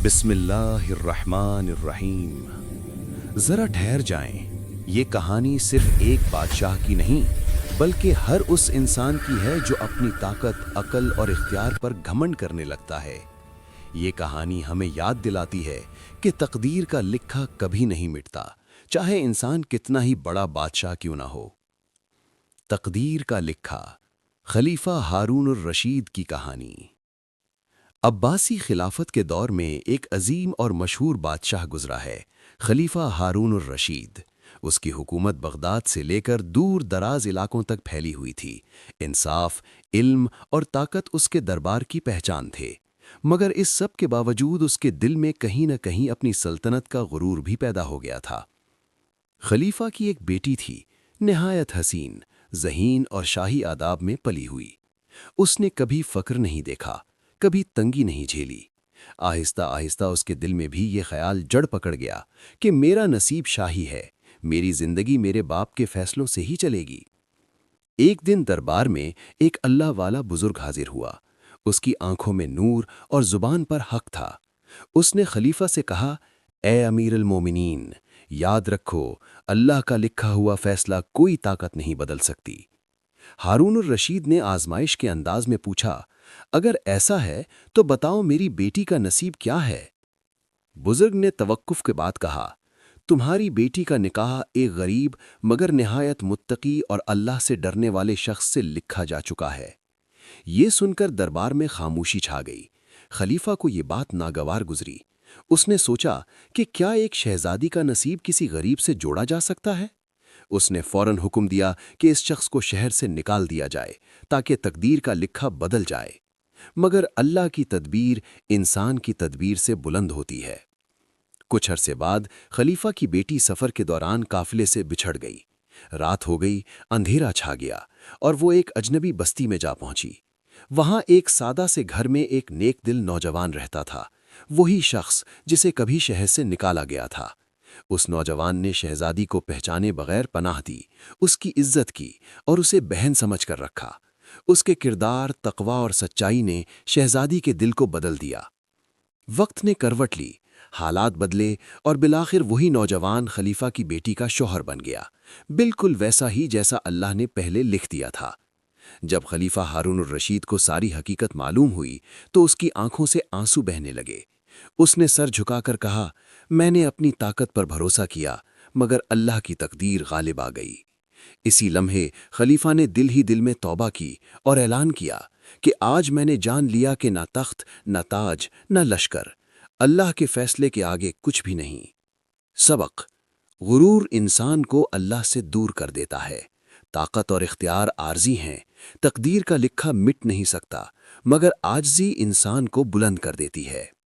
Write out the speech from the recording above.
بسم اللہ الرحمن الرحیم۔ ذرا ٹھہر جائیں، یہ کہانی صرف ایک بادشاہ کی نہیں بلکہ ہر اس انسان کی ہے جو اپنی طاقت، عقل اور اختیار پر گھمنڈ کرنے لگتا ہے۔ یہ کہانی ہمیں یاد دلاتی ہے کہ تقدیر کا لکھا کبھی نہیں مٹتا، چاہے انسان کتنا ہی بڑا بادشاہ کیوں نہ ہو۔ تقدیر کا لکھا، خلیفہ ہارون الرشید کی کہانی۔ عباسی خلافت کے دور میں ایک عظیم اور مشہور بادشاہ گزرا ہے، خلیفہ ہارون الرشید۔ اس کی حکومت بغداد سے لے کر دور دراز علاقوں تک پھیلی ہوئی تھی۔ انصاف، علم اور طاقت اس کے دربار کی پہچان تھے، مگر اس سب کے باوجود اس کے دل میں کہیں نہ کہیں اپنی سلطنت کا غرور بھی پیدا ہو گیا تھا۔ خلیفہ کی ایک بیٹی تھی، نہایت حسین، ذہین اور شاہی آداب میں پلی ہوئی۔ اس نے کبھی فقر نہیں دیکھا، کبھی تنگی نہیں جھیلی۔ آہستہ آہستہ اس کے دل میں بھی یہ خیال جڑ پکڑ گیا کہ میرا نصیب شاہی ہے، میری زندگی میرے باپ کے فیصلوں سے ہی چلے گی۔ ایک دن دربار میں ایک اللہ والا بزرگ حاضر ہوا۔ اس کی آنکھوں میں نور اور زبان پر حق تھا۔ اس نے خلیفہ سے کہا، اے امیر المومنین، یاد رکھو، اللہ کا لکھا ہوا فیصلہ کوئی طاقت نہیں بدل سکتی۔ ہارون الرشید نے آزمائش کے انداز میں پوچھا، اگر ایسا ہے تو بتاؤ میری بیٹی کا نصیب کیا ہے؟ بزرگ نے توقف کے بعد کہا، تمہاری بیٹی کا نکاح ایک غریب مگر نہایت متقی اور اللہ سے ڈرنے والے شخص سے لکھا جا چکا ہے۔ یہ سن کر دربار میں خاموشی چھا گئی۔ خلیفہ کو یہ بات ناگوار گزری۔ اس نے سوچا کہ کیا ایک شہزادی کا نصیب کسی غریب سے جوڑا جا سکتا ہے؟ اس نے فوراً حکم دیا کہ اس شخص کو شہر سے نکال دیا جائے تاکہ تقدیر کا لکھا بدل جائے۔ مگر اللہ کی تدبیر انسان کی تدبیر سے بلند ہوتی ہے۔ کچھ عرصے بعد خلیفہ کی بیٹی سفر کے دوران قافلے سے بچھڑ گئی۔ رات ہو گئی، اندھیرا چھا گیا اور وہ ایک اجنبی بستی میں جا پہنچی۔ وہاں ایک سادہ سے گھر میں ایک نیک دل نوجوان رہتا تھا، وہی شخص جسے کبھی شہر سے نکالا گیا تھا۔ اس نوجوان نے شہزادی کو پہچانے بغیر پناہ دی، اس کی عزت کی اور اسے بہن سمجھ کر رکھا۔ اس کے کردار، تقوی اور سچائی نے شہزادی کے دل کو بدل دیا۔ وقت نے کروٹ لی، حالات بدلے اور بالآخر وہی نوجوان خلیفہ کی بیٹی کا شوہر بن گیا، بالکل ویسا ہی جیسا اللہ نے پہلے لکھ دیا تھا۔ جب خلیفہ ہارون الرشید کو ساری حقیقت معلوم ہوئی تو اس کی آنکھوں سے آنسو بہنے لگے۔ اس نے سر جھکا کر کہا، میں نے اپنی طاقت پر بھروسہ کیا مگر اللہ کی تقدیر غالب آ گئی۔ اسی لمحے خلیفہ نے دل ہی دل میں توبہ کی اور اعلان کیا کہ آج میں نے جان لیا کہ نہ تخت، نہ تاج، نہ لشکر، اللہ کے فیصلے کے آگے کچھ بھی نہیں۔ سبق: غرور انسان کو اللہ سے دور کر دیتا ہے۔ طاقت اور اختیار عارضی ہیں، تقدیر کا لکھا مٹ نہیں سکتا، مگر عاجزی انسان کو بلند کر دیتی ہے۔